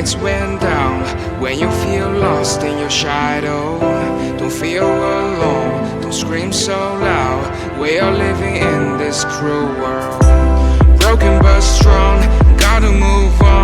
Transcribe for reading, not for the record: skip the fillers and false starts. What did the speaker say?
lights went down. When you feel lost in your shadow, don't feel alone, don't scream so loud. We are living in this cruel world, broken but strong, gotta move on.